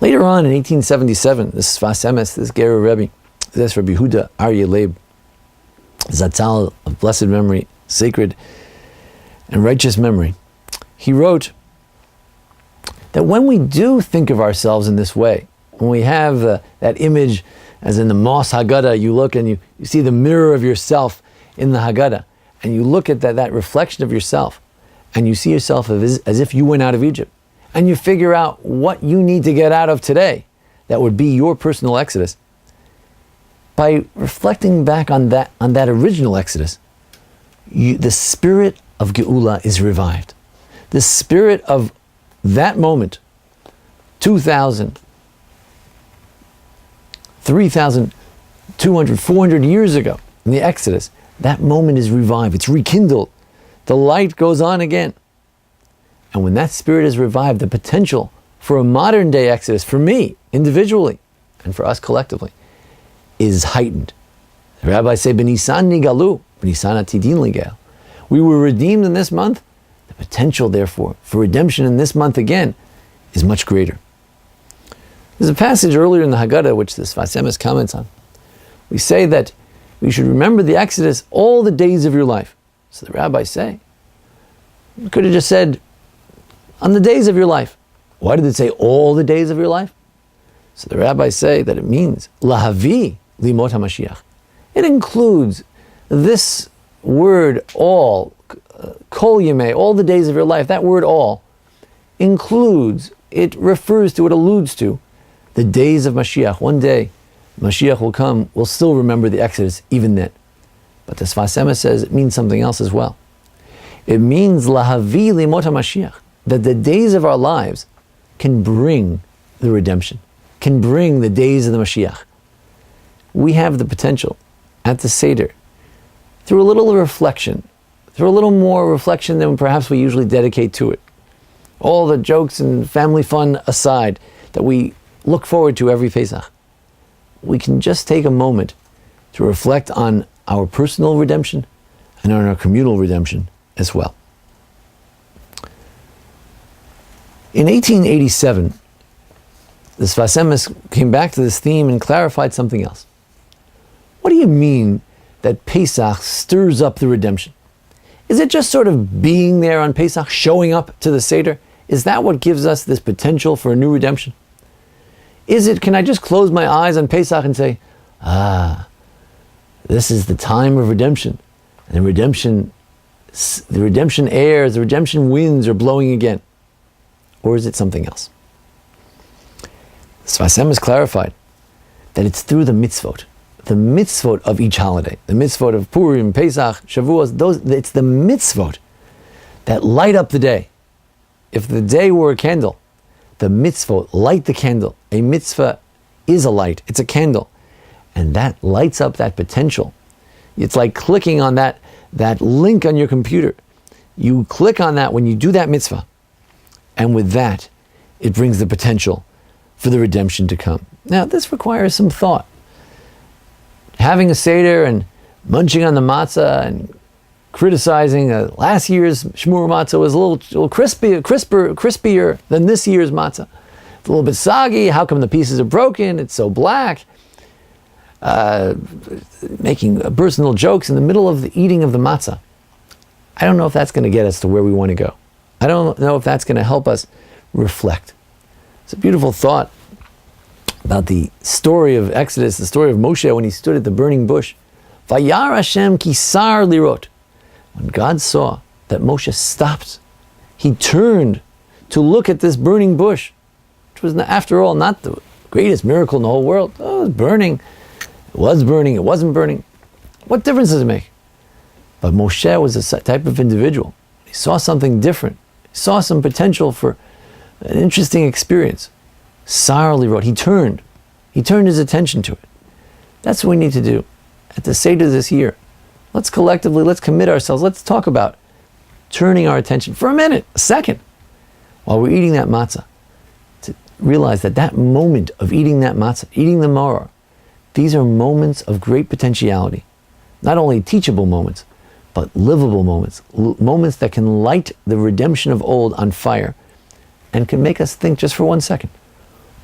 Later on in 1877, this Sfas Emes, this Ger Rebbe, this Rabbi Huda Aryeh Leib, Zatzal of blessed memory, sacred and righteous memory, he wrote that when we do think of ourselves in this way, when we have that image, as in the Mos Haggadah, you look and you see the mirror of yourself in the Haggadah, and you look at that reflection of yourself, and you see yourself as if you went out of Egypt, and you figure out what you need to get out of today, that would be your personal exodus. By reflecting back on that original exodus, the spirit of Geula is revived. The spirit of that moment, 2,000, 3,200, 400 years ago in the Exodus, that moment is revived. It's rekindled. The light goes on again. And when that spirit is revived, the potential for a modern day Exodus, for me individually and for us collectively, is heightened. The rabbis say, B'Nisan nigalu, B'Nisan atidin ligel. We were redeemed in this month. The potential, therefore, for redemption in this month again is much greater. There's a passage earlier in the Haggadah which the Sfas Emes comments on. We say that we should remember the Exodus all the days of your life. So the rabbis say, we could have just said, on the days of your life. Why did it say all the days of your life? So the rabbis say that it means lahavi limot hamashiach. It includes this word all, kol yemei, all the days of your life. That word all includes, it refers to, it alludes to the days of Mashiach. One day Mashiach will come, we'll still remember the Exodus even then. But the Sfas Emes says it means something else as well. It means lahavi limot hamashiach, that the days of our lives can bring the redemption, can bring the days of the Mashiach. We have the potential at the Seder, through a little reflection, through a little more reflection than perhaps we usually dedicate to it. All the jokes and family fun aside that we look forward to every Pesach, we can just take a moment to reflect on our personal redemption and on our communal redemption as well. In 1887, the Sfas Emes came back to this theme and clarified something else. What do you mean that Pesach stirs up the redemption? Is it just sort of being there on Pesach, showing up to the Seder? Is that what gives us this potential for a new redemption? Is it, can I just close my eyes on Pesach and say, this is the time of redemption, and the redemption airs, the redemption winds are blowing again? Or is it something else? Sfas Emes clarified that it's through the mitzvot of each holiday, the mitzvot of Purim, Pesach, Shavuos, it's the mitzvot that light up the day. If the day were a candle, the mitzvot light the candle. A mitzvah is a light, it's a candle. And that lights up that potential. It's like clicking on that link on your computer. You click on that when you do that mitzvah. And with that, it brings the potential for the redemption to come. Now, this requires some thought. Having a Seder and munching on the matzah and criticizing last year's shmur matzah was a little crispier than this year's matzah. It's a little bit soggy. How come the pieces are broken? It's so black. Making personal jokes in the middle of the eating of the matzah. I don't know if that's going to get us to where we want to go. I don't know if that's going to help us reflect. It's a beautiful thought about the story of Exodus, the story of Moshe when he stood at the burning bush. Vayar Hashem kisar lirot. When God saw that Moshe stopped, he turned to look at this burning bush, which was, after all, not the greatest miracle in the whole world. Oh, it was burning. It was burning. It wasn't burning. What difference does it make? But Moshe was a type of individual. He saw something different. He saw some potential for an interesting experience. Sarli wrote, he turned his attention to it. That's what we need to do at the Seder this year. Let's commit ourselves, let's talk about turning our attention for a minute, a second, while we're eating that matzah, to realize that moment of eating that matzah, eating the maror, these are moments of great potentiality. Not only teachable moments, but livable moments, moments that can light the redemption of old on fire and can make us think just for 1 second,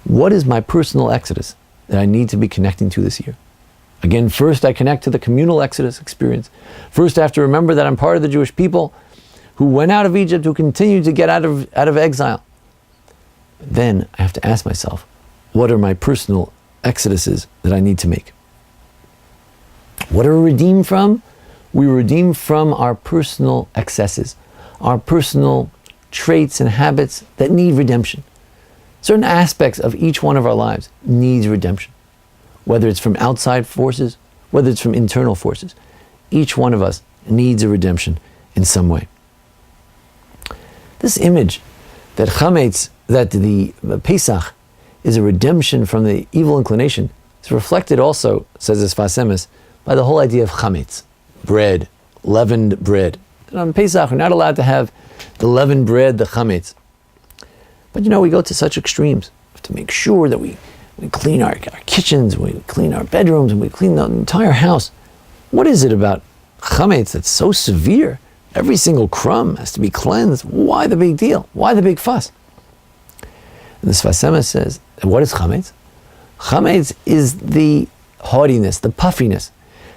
What is my personal exodus that I need to be connecting to this year? Again, first I connect to the communal exodus experience. First I have to remember that I'm part of the Jewish people who went out of Egypt, who continue to get out of exile. Then I have to ask myself, what are my personal exoduses that I need to make? What are we redeemed from? We were redeemed from our personal excesses, our personal traits and habits that need redemption. Certain aspects of each one of our lives needs redemption. Whether it's from outside forces, whether it's from internal forces. Each one of us needs a redemption in some way. This image that chametz, that the Pesach is a redemption from the evil inclination, is reflected also, says the Sfas Emes, by the whole idea of chametz, bread, leavened bread. And on Pesach, we're not allowed to have the leavened bread, the chametz. But we go to such extremes. We have to make sure that we clean our kitchens, we clean our bedrooms, and we clean the entire house. What is it about chametz that's so severe? Every single crumb has to be cleansed. Why the big deal? Why the big fuss? And the Sfas Emes says, what is chametz? Chametz is the haughtiness, the puffiness.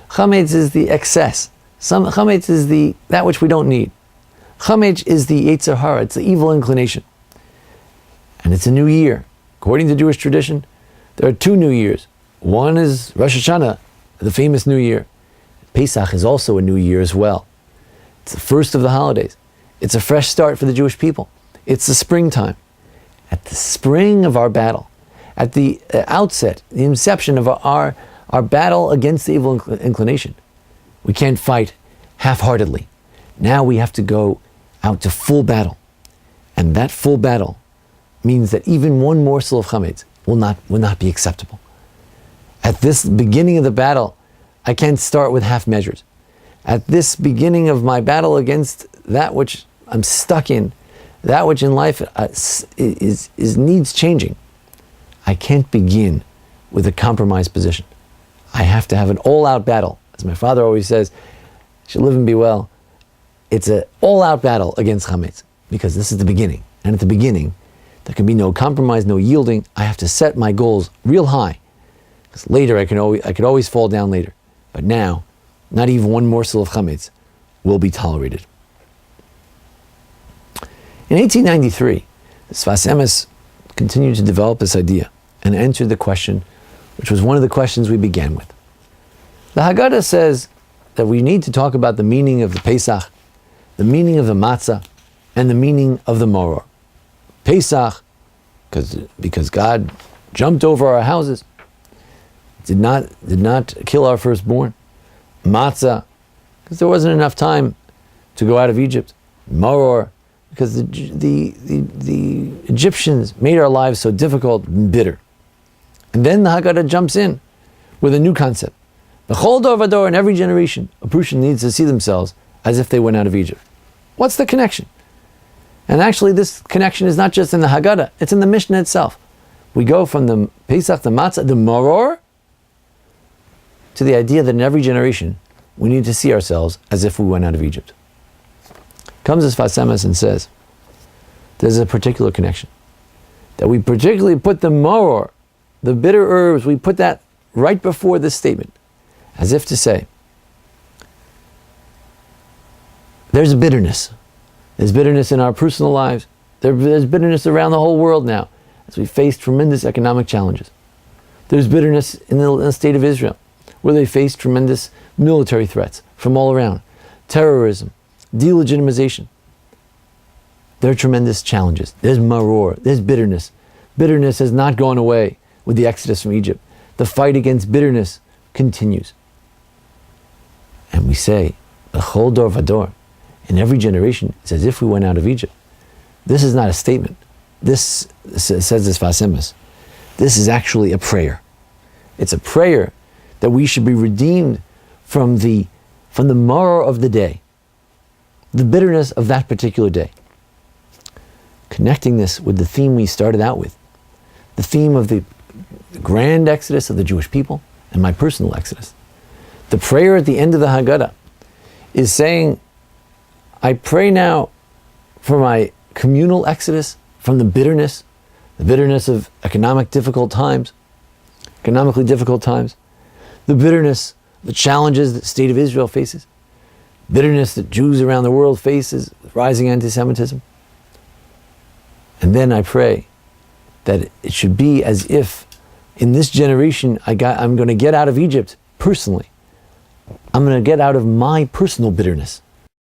Chametz is the excess. Chametz is that which we don't need. Chametz is the Yetzer Hara, it's the evil inclination. And it's a new year. According to Jewish tradition, there are 2 new years. One is Rosh Hashanah, the famous new year. Pesach is also a new year as well. It's the first of the holidays. It's a fresh start for the Jewish people. It's the springtime. At the spring of our battle, at the outset, the inception of our battle against the evil inclination, we can't fight half-heartedly. Now we have to go out to full battle. And that full battle means that even one morsel of chametz will not be acceptable. At this beginning of the battle, I can't start with half measures. At this beginning of my battle against that which I'm stuck in, that which in life needs changing, I can't begin with a compromised position. I have to have an all-out battle. As my father always says, you should live and be well. It's an all-out battle against chametz, because this is the beginning. And at the beginning, there can be no compromise, no yielding. I have to set my goals real high, because later I could always fall down later. But now, not even one morsel of chametz will be tolerated. In 1893, the Sfas Emes continued to develop this idea and answered the question, which was one of the questions we began with. The Haggadah says that we need to talk about the meaning of the Pesach, the meaning of the matzah, and the meaning of the maror. Pesach, because God jumped over our houses, did not kill our firstborn. Matzah, because there wasn't enough time to go out of Egypt. Maror, because the Egyptians made our lives so difficult and bitter. And then the Haggadah jumps in with a new concept. B'chol dor v'dor, in every generation, a person needs to see themselves as if they went out of Egypt. What's the connection? And actually this connection is not just in the Haggadah, it's in the Mishnah itself. We go from the Pesach, the Matzah, the Maror, to the idea that in every generation, we need to see ourselves as if we went out of Egypt. Comes as Sfas Emes and says, there's a particular connection. That we particularly put the Maror, the bitter herbs, we put that right before this statement, as if to say, there's bitterness. There's bitterness in our personal lives. There's bitterness around the whole world now, as we face tremendous economic challenges. There's bitterness in the state of Israel, where they face tremendous military threats from all around. Terrorism, delegitimization. There are tremendous challenges. There's maror, there's bitterness. Bitterness has not gone away with the exodus from Egypt. The fight against bitterness continues. And we say, B'chol dor v'dor, in every generation, it's as if we went out of Egypt. This is not a statement. This says this Sfas Emes. This is actually a prayer. It's a prayer that we should be redeemed from the maror of the day, the bitterness of that particular day. Connecting this with the theme we started out with, the theme of the grand exodus of the Jewish people and my personal exodus. The prayer at the end of the Haggadah is saying, I pray now for my communal exodus from the bitterness, the bitterness of economically difficult times, the bitterness, the challenges that the state of Israel faces, bitterness that Jews around the world faces, rising anti-Semitism. And then I pray that it should be as if in this generation I'm going to get out of Egypt personally. I'm going to get out of my personal bitterness.